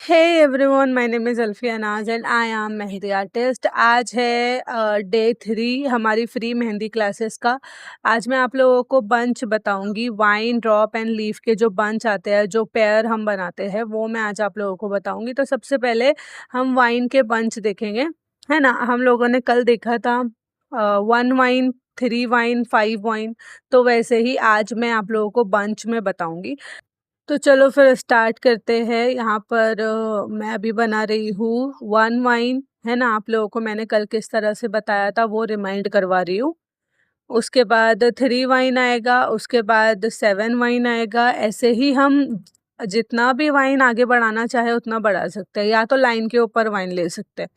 Hey everyone, my name is Alfiya नाज and I am mehndi artist. आज है डे 3 हमारी फ्री मेहंदी क्लासेस का। आज मैं आप लोगों को बंच बताऊंगी, वाइन ड्रॉप एंड लीफ के जो बंच आते हैं, जो पेयर हम बनाते हैं, वो मैं आज आप लोगों को बताऊंगी। तो सबसे पहले हम वाइन के बंच देखेंगे, है ना। हम लोगों ने कल देखा था 1 वाइन, 3 वाइन, 5 वाइन। तो वैसे ही आज मैं आप लोगों को बंच में बताऊंगी। तो चलो फिर स्टार्ट करते हैं। यहाँ पर मैं अभी बना रही हूँ 1 वाइन, है ना। आप लोगों को मैंने कल किस तरह से बताया था वो रिमाइंड करवा रही हूँ। उसके बाद 3 वाइन आएगा, उसके बाद 7 वाइन आएगा। ऐसे ही हम जितना भी वाइन आगे बढ़ाना चाहे उतना बढ़ा सकते हैं, या तो लाइन के ऊपर वाइन ले सकते हैं,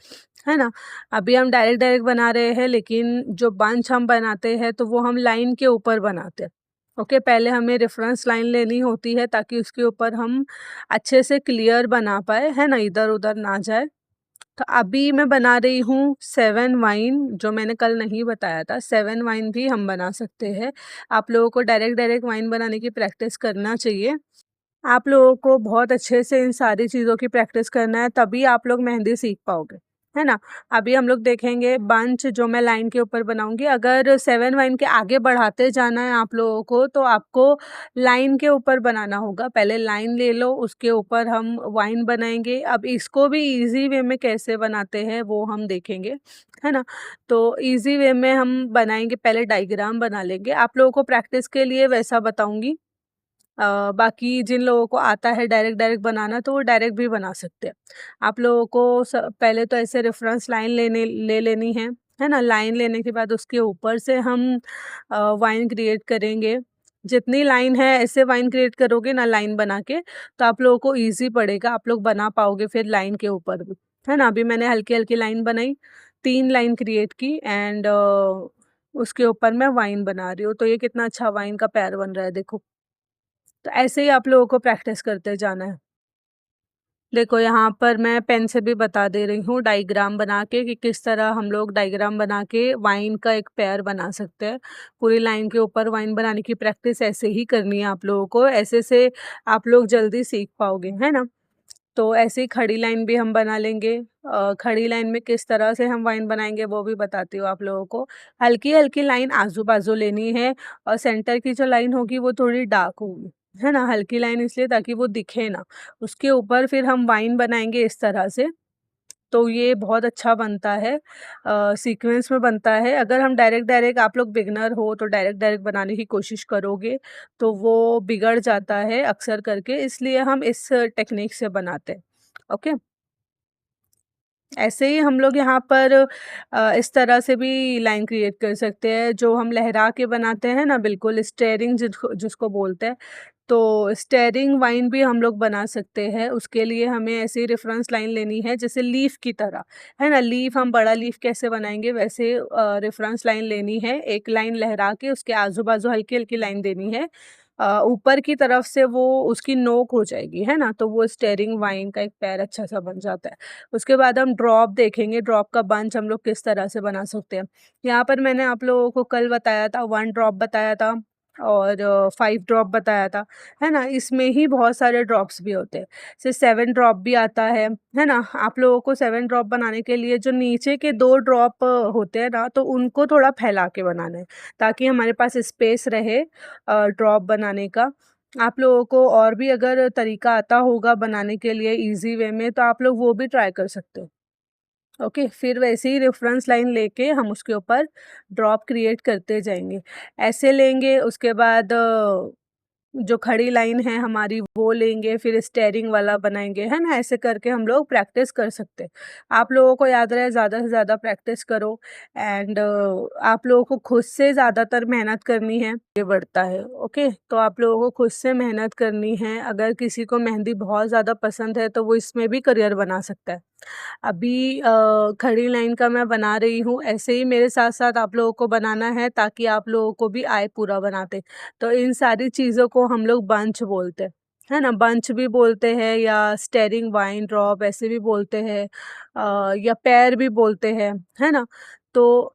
है ना। अभी हम डायरेक्ट डायरेक्ट बना रहे हैं, लेकिन जो बंच हम बनाते हैं तो वो हम लाइन के ऊपर बनाते हैं। ओके, पहले हमें रेफरेंस लाइन लेनी होती है ताकि उसके ऊपर हम अच्छे से क्लियर बना पाए, है ना, इधर उधर ना जाए। तो अभी मैं बना रही हूँ 7 वाइन, जो मैंने कल नहीं बताया था। 7 वाइन भी हम बना सकते हैं। आप लोगों को डायरेक्ट डायरेक्ट वाइन बनाने की प्रैक्टिस करना चाहिए। आप लोगों को बहुत अच्छे से इन सारी चीज़ों की प्रैक्टिस करना है, तभी आप लोग मेहंदी सीख पाओगे, है ना। अभी हम लोग देखेंगे बंच जो मैं लाइन के ऊपर बनाऊंगी। अगर 7 वाइन के आगे बढ़ाते जाना है आप लोगों को, तो आपको लाइन के ऊपर बनाना होगा। पहले लाइन ले लो, उसके ऊपर हम वाइन बनाएंगे। अब इसको भी इजी वे में कैसे बनाते हैं वो हम देखेंगे, है ना। तो इजी वे में हम बनाएंगे, पहले डायग्राम बना लेंगे। आप लोगों को प्रैक्टिस के लिए वैसा बताऊंगी। बाकी जिन लोगों को आता है डायरेक्ट डायरेक्ट बनाना, तो वो डायरेक्ट भी बना सकते हैं। आप लोगों को पहले तो ऐसे रेफरेंस लाइन ले लेनी है ना। लाइन लेने के बाद उसके ऊपर से हम वाइन क्रिएट करेंगे। जितनी लाइन है ऐसे वाइन क्रिएट करोगे ना लाइन बना के, तो आप लोगों को इजी पड़ेगा, आप लोग बना पाओगे फिर लाइन के ऊपर भी, है ना। अभी मैंने हल्की हल्की लाइन बनाई, 3 लाइन क्रिएट की एंड उसके ऊपर मैं वाइन बना रही हूँ। तो ये कितना अच्छा वाइन का पेयर बन रहा है, देखो। तो ऐसे ही आप लोगों को प्रैक्टिस करते जाना है। देखो यहाँ पर मैं पेन से भी बता दे रही हूँ डायग्राम बना के, कि किस तरह हम लोग डायग्राम बना के वाइन का एक पेयर बना सकते हैं। पूरी लाइन के ऊपर वाइन बनाने की प्रैक्टिस ऐसे ही करनी है आप लोगों को। ऐसे से आप लोग जल्दी सीख पाओगे, है ना। तो ऐसे ही खड़ी लाइन भी हम बना लेंगे। खड़ी लाइन में किस तरह से हम वाइन बनाएंगे वो भी बताती हूँ आप लोगों को। हल्की हल्की लाइन आजू बाजू लेनी है, और सेंटर की जो लाइन होगी वो थोड़ी डार्क होगी, है ना। हल्की लाइन इसलिए ताकि वो दिखे ना। उसके ऊपर फिर हम वाइन बनाएंगे इस तरह से। तो ये बहुत अच्छा बनता है, सीक्वेंस में बनता है। अगर हम डायरेक्ट डायरेक्ट, आप लोग बिगनर हो तो डायरेक्ट डायरेक्ट बनाने की कोशिश करोगे तो वो बिगड़ जाता है अक्सर करके, इसलिए हम इस टेक्निक से बनाते हैं। ओके, ऐसे ही हम लोग यहाँ पर इस तरह से भी लाइन क्रिएट कर सकते हैं, जो हम लहरा के बनाते हैं ना, बिल्कुल स्टेयरिंग जिसको जिसको बोलते हैं। तो स्टेयरिंग वाइन भी हम लोग बना सकते हैं। उसके लिए हमें ऐसी रेफरेंस लाइन लेनी है जैसे लीफ की तरह, है ना। लीफ, हम बड़ा लीफ कैसे बनाएंगे वैसे रेफरेंस लाइन लेनी है। एक लाइन लहरा के उसके आजू बाजू हल्की हल्की लाइन देनी है। ऊपर की तरफ से वो उसकी नोक हो जाएगी, है ना। तो वो स्टेयरिंग वाइन का एक पैर अच्छा सा बन जाता है। उसके बाद हम ड्रॉप देखेंगे, ड्रॉप का बंच हम लोग किस तरह से बना सकते हैं। यहाँ पर मैंने आप लोगों को कल बताया था, 1 ड्रॉप बताया था और 5 ड्रॉप बताया था, है ना। इसमें ही बहुत सारे ड्रॉप्स भी होते हैं, जैसे 7 ड्रॉप भी आता है ना। आप लोगों को 7 ड्रॉप बनाने के लिए जो नीचे के 2 ड्रॉप होते हैं ना, तो उनको थोड़ा फैला के बनाना है, ताकि हमारे पास स्पेस रहे ड्रॉप बनाने का। आप लोगों को और भी अगर तरीका आता होगा बनाने के लिए इजी वे में, तो आप लोग वो भी ट्राई कर सकते हो। ओके, फिर वैसे ही रेफरेंस लाइन लेके हम उसके ऊपर ड्रॉप क्रिएट करते जाएंगे। ऐसे लेंगे, उसके बाद जो खड़ी लाइन है हमारी वो लेंगे, फिर स्टेयरिंग वाला बनाएंगे, है ना। ऐसे करके हम लोग प्रैक्टिस कर सकते हैं। आप लोगों को याद रहे, ज़्यादा से ज़्यादा प्रैक्टिस करो एंड आप लोगों को खुद से ज़्यादातर मेहनत करनी है, ये बढ़ता है। ओके, तो आप लोगों को खुद से मेहनत करनी है। अगर किसी को मेहंदी बहुत ज़्यादा पसंद है तो वो इसमें भी करियर बना सकता है। अभी खड़ी लाइन का मैं बना रही हूँ, ऐसे ही मेरे साथ साथ आप लोगों को बनाना है, ताकि आप लोगों को भी आए पूरा बनाते। तो इन सारी चीज़ों को हम लोग बंच बोलते हैं, है ना। बंच भी बोलते हैं, या स्टेयरिंग वाइन ड्रॉप ऐसे भी बोलते हैं, या पैर भी बोलते हैं, है ना। तो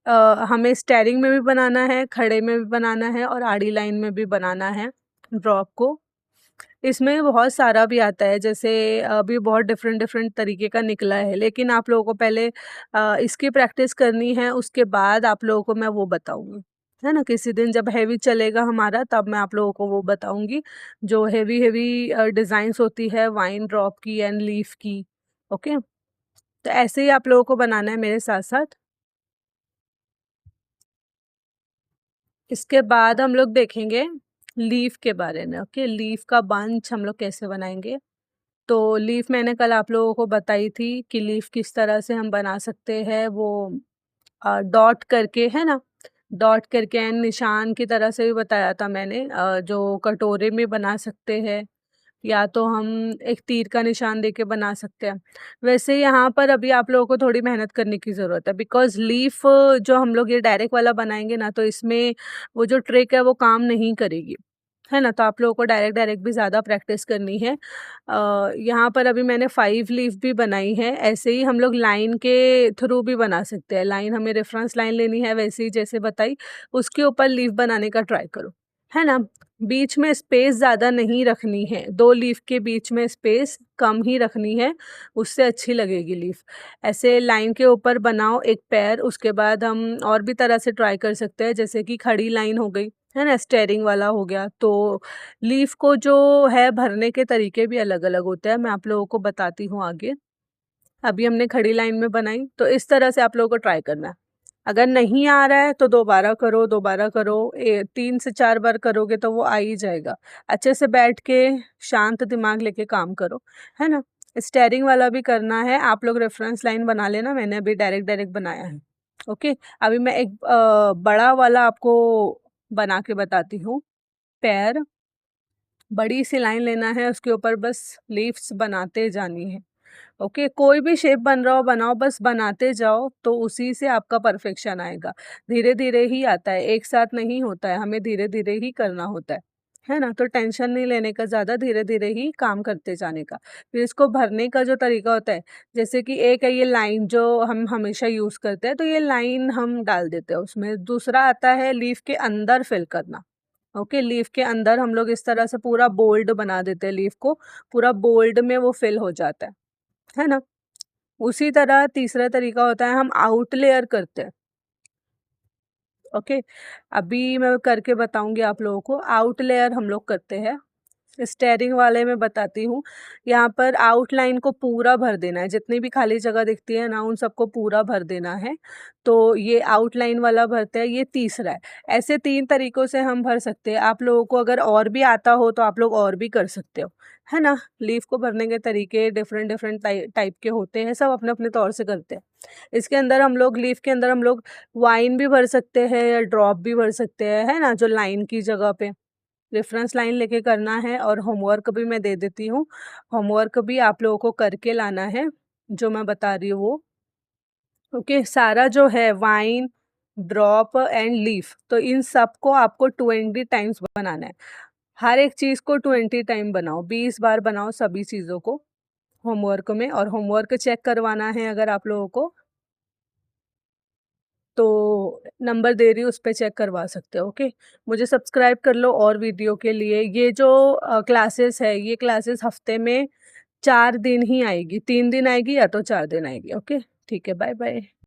अ, हमें स्टेयरिंग में भी बनाना है, खड़े में भी बनाना है और आड़ी लाइन में भी बनाना है ड्रॉप को। इसमें बहुत सारा भी आता है, जैसे अभी बहुत डिफरेंट डिफरेंट तरीके का निकला है, लेकिन आप लोगों को पहले इसकी प्रैक्टिस करनी है, उसके बाद आप लोगों को मैं वो बताऊँगी, है ना? किसी दिन जब हेवी चलेगा हमारा तब मैं आप लोगों को वो बताऊँगी, जो हेवी हेवी डिज़ाइन्स होती है वाइन ड्रॉप की एंड लीफ की, ओके? तो ऐसे ही आप लोगों को बनाना है मेरे साथ-साथ। इसके बाद हम लोग देखेंगे लीफ के बारे में, ओके? लीफ का बंच हम लोग कैसे बनाएँगे। तो लीफ मैंने कल आप लोगों को बताई थी कि लीफ किस तरह से हम बना सकते हैं, वो डॉट करके, है ना? डॉट करके एंड निशान की तरह से भी बताया था मैंने, जो कटोरे में बना सकते हैं, या तो हम एक तीर का निशान देके बना सकते हैं। वैसे यहाँ पर अभी आप लोगों को थोड़ी मेहनत करने की ज़रूरत है, बिकॉज़ लीफ जो हम लोग ये डायरेक्ट वाला बनाएँगे ना, तो इसमें वो जो ट्रिक है वो काम नहीं करेगी, है ना? तो आप लोगों को डायरेक्ट डायरेक्ट भी ज़्यादा प्रैक्टिस करनी है। यहाँ पर अभी मैंने 5 लीफ भी बनाई है, ऐसे ही हम लोग लाइन के थ्रू भी बना सकते हैं। लाइन हमें रेफ़रेंस लाइन लेनी है वैसे ही जैसे बताई, उसके ऊपर लीफ बनाने का ट्राई करो, है ना? बीच में स्पेस ज़्यादा नहीं रखनी है, 2 लीफ के बीच में स्पेस कम ही रखनी है, उससे अच्छी लगेगी लीफ। ऐसे लाइन के ऊपर बनाओ एक पैर, उसके बाद हम और भी तरह से ट्राई कर सकते हैं, जैसे कि खड़ी लाइन हो गई, है ना? स्टेयरिंग वाला हो गया। तो लीफ को जो है भरने के तरीके भी अलग-अलग होते हैं, मैं आप लोगों को बताती हूँ आगे। अभी हमने खड़ी लाइन में बनाई, तो इस तरह से आप लोगों को ट्राई करना है। अगर नहीं आ रहा है तो दोबारा करो, 3 से 4 बार करोगे तो वो आ ही जाएगा। अच्छे से बैठ के शांत दिमाग लेके काम करो, है ना? स्टेयरिंग वाला भी करना है, आप लोग रेफ़रेंस लाइन बना लेना, मैंने अभी डायरेक्ट डायरेक्ट बनाया है, ओके? अभी मैं एक बड़ा वाला आपको बना के बताती हूँ, पैर, बड़ी सी लाइन लेना है, उसके ऊपर बस लीव्स बनाते जानी है। ओके, कोई भी शेप बन रहा हो बनाओ, बस बनाते जाओ तो उसी से आपका परफेक्शन आएगा। धीरे धीरे ही आता है, एक साथ नहीं होता है, हमें धीरे धीरे ही करना होता है ना? तो टेंशन नहीं लेने का ज़्यादा, धीरे धीरे ही काम करते जाने का। फिर इसको भरने का जो तरीका होता है, जैसे कि एक है ये लाइन जो हम हमेशा यूज़ करते हैं, तो ये लाइन हम डाल देते हैं उसमें। दूसरा आता है लीफ के अंदर फिल करना। ओके, लीफ के अंदर हम लोग इस तरह से पूरा बोल्ड बना देते हैं लीफ को, पूरा बोल्ड में वो फिल हो जाता है ना? उसी तरह तीसरा तरीका होता है, हम आउट लेयर करते हैं, ओके? अभी मैं करके बताऊँगी आप लोगों को, आउट लेयर हम लोग करते हैं। स्टेयरिंग वाले में बताती हूँ, यहाँ पर आउटलाइन को पूरा भर देना है, जितनी भी खाली जगह दिखती है ना, उन सबको पूरा भर देना है। तो ये आउटलाइन वाला भरते हैं, ये तीसरा है। ऐसे 3 तरीकों से हम भर सकते हैं, आप लोगों को अगर और भी आता हो तो आप लोग और भी कर सकते हो, है ना? लीफ को भरने के तरीके डिफरेंट डिफरेंट टाइप के होते हैं, सब अपने-अपने तौर से करते हैं। इसके अंदर हम लोग लीफ के अंदर हम लोग वाइन भी भर सकते हैं या ड्रॉप भी भर सकते हैं, है ना? जो लाइन की जगह पे। रेफरेंस लाइन लेके करना है, और होमवर्क भी मैं दे देती हूँ। होमवर्क भी आप लोगों को करके लाना है, जो मैं बता रही हूँ वो। ओके, सारा जो है वाइन, ड्रॉप एंड लीफ, तो इन सबको आपको 20 टाइम्स बनाना है। हर एक चीज़ को 20 टाइम बनाओ, 20 बार बनाओ सभी चीज़ों को होमवर्क में, और होमवर्क चेक करवाना है अगर आप लोगों को, तो नंबर दे रही हूँ उस पे चेक करवा सकते हो, ओके? मुझे सब्सक्राइब कर लो और वीडियो के लिए। ये जो क्लासेस है, ये क्लासेस हफ्ते में 4 दिन ही आएगी, 3 दिन आएगी या तो 4 दिन आएगी, ओके? ठीक है, बाय बाय।